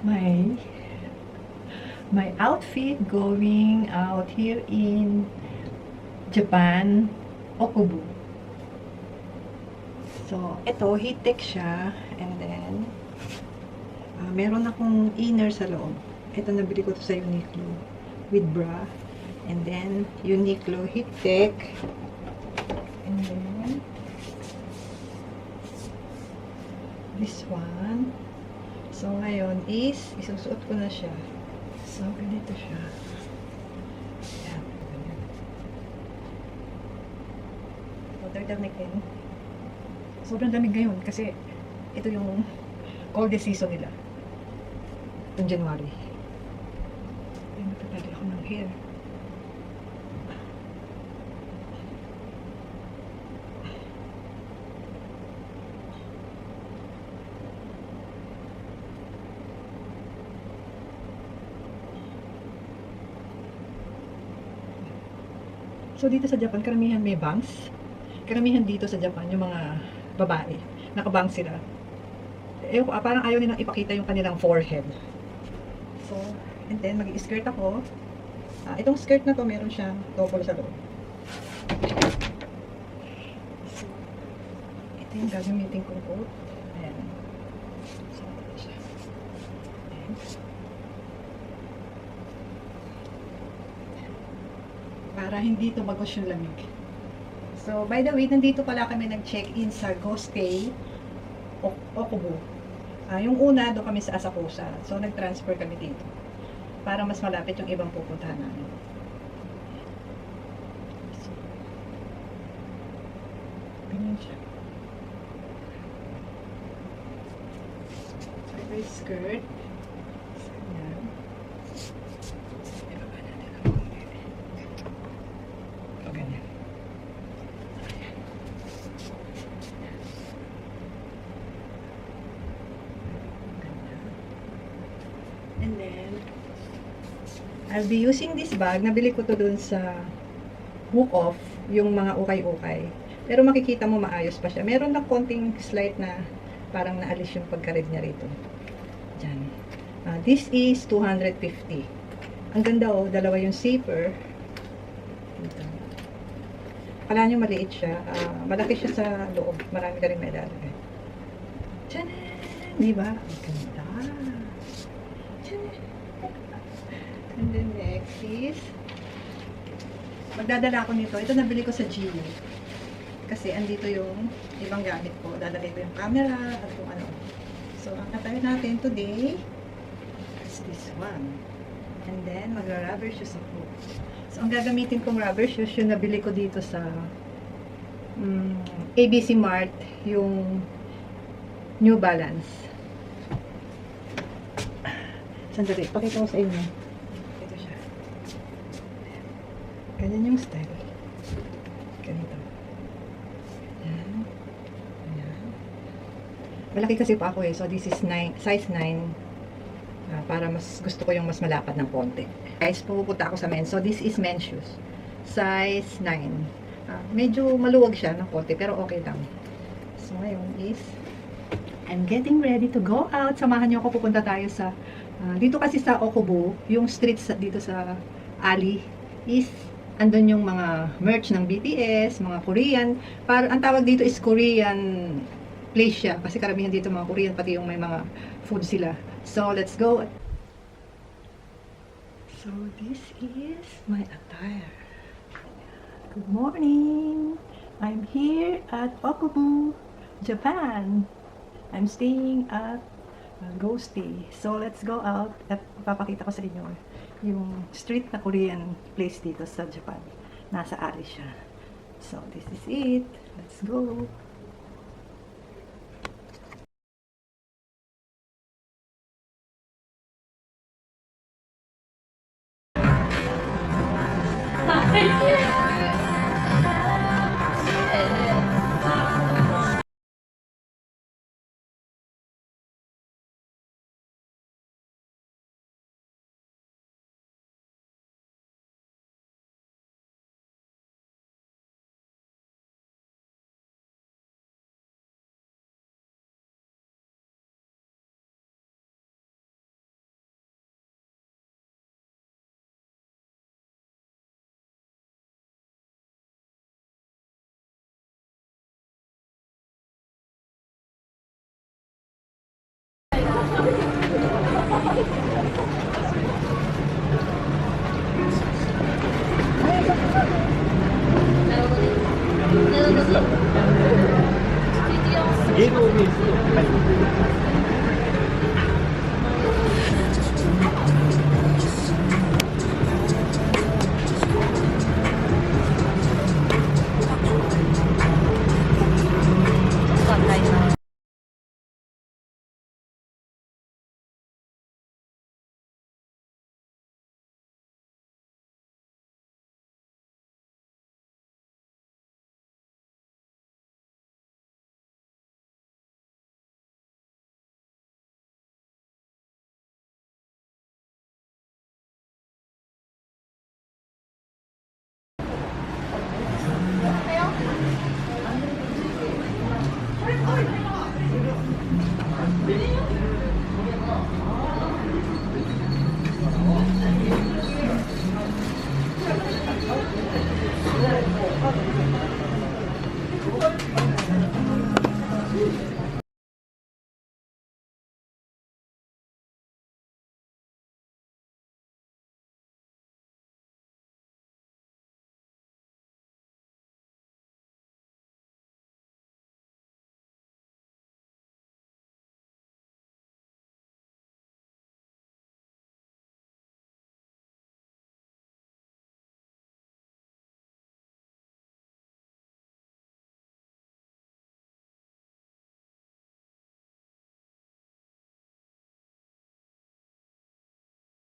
my my outfit going out here in Japan, Okubu. So, ito, heat tech siya. And then, meron akong inner sa loob. Ito, nabili ko to sa Uniqlo with bra. And then, Uniqlo heat tech. And then, this one. So, ngayon is, isusuot ko na siya. So, ganito siya. Ayan. Water damikin. Sobrang lamig ngayon kasi ito yung coldest season nila. Itong January. Ay, matatali ako ng hair. So, dito sa Japan, karamihan may bangs. Karamihan dito sa Japan, yung mga babae, nakabangs sila. Eh, parang ayaw nilang ipakita yung kanilang forehead. So, and then, mag-i-skirt ako. Itong skirt na to, meron siyang double sa loob. So, ito yung gagamitin kong coat. Ayan. So, ito siya. Ayan. Para hindi tumagos yung lamig. So, by the way, nandito pala kami nag-check-in sa Go Stay Okubo. Yung una, doon kami sa Asakusa. So, nag-transfer kami dito. Para mas malapit yung ibang pupuntahan namin. So, ganyan siya. So, ito yung skirt. So, yan. Ibaba natin ang konti. O, ganyan. And then, I'll be using this bag. Nabili ko to dun sa Book Off, yung mga ukay-ukay. Pero makikita mo maayos pa siya. Meron na konting slight na parang naalis yung pagkarid niya rito. Diyan. This is 250. Ang ganda oh, dalawa yung zipper. Dito. Kala nyo maliit siya. Malaki siya sa loob. Marami ka rin may lalagay. Diyan! Diba? Ang ganda. And then next is magdadala ako nito. Ito nabili ko sa GU. Kasi andito yung ibang gamit ko. Dadalhin ko yung camera at kung ano. So, ang natawid natin today is this one. And then, magra-rubber shoes ako. So, ang gagamitin kong rubber shoes, yung nabili ko dito sa ABC Mart, yung New Balance. Sandali, pakita ko sa inyo. Ito siya. Ganyan yung style. Ganito. Ayan. Ayan. Malaki kasi pa ako eh. So, this is size 9. Para mas gusto ko yung mas malapad ng konti. Guys, pupunta ako sa men. So, this is men's shoes. Size 9. Medyo maluwag siya ng konti, pero okay lang. So, ngayon is I'm getting ready to go out. Samahan niyo ako, pupunta tayo sa dito kasi sa Okubo, yung streets dito sa alley is andun yung mga merch ng BTS, mga Korean. Ang tawag dito is Korean place siya. Kasi karamihan dito mga Korean, pati yung may mga food sila. So, let's go. So, this is my attire. Good morning. I'm here at Okubo, Japan. I'm staying at Go Stay. So, let's go out at papakita ko sa inyo yung street na Korean place dito sa Japan. Nasa alley siya. So, this is it. Let's go. 芸能ニュースの、はい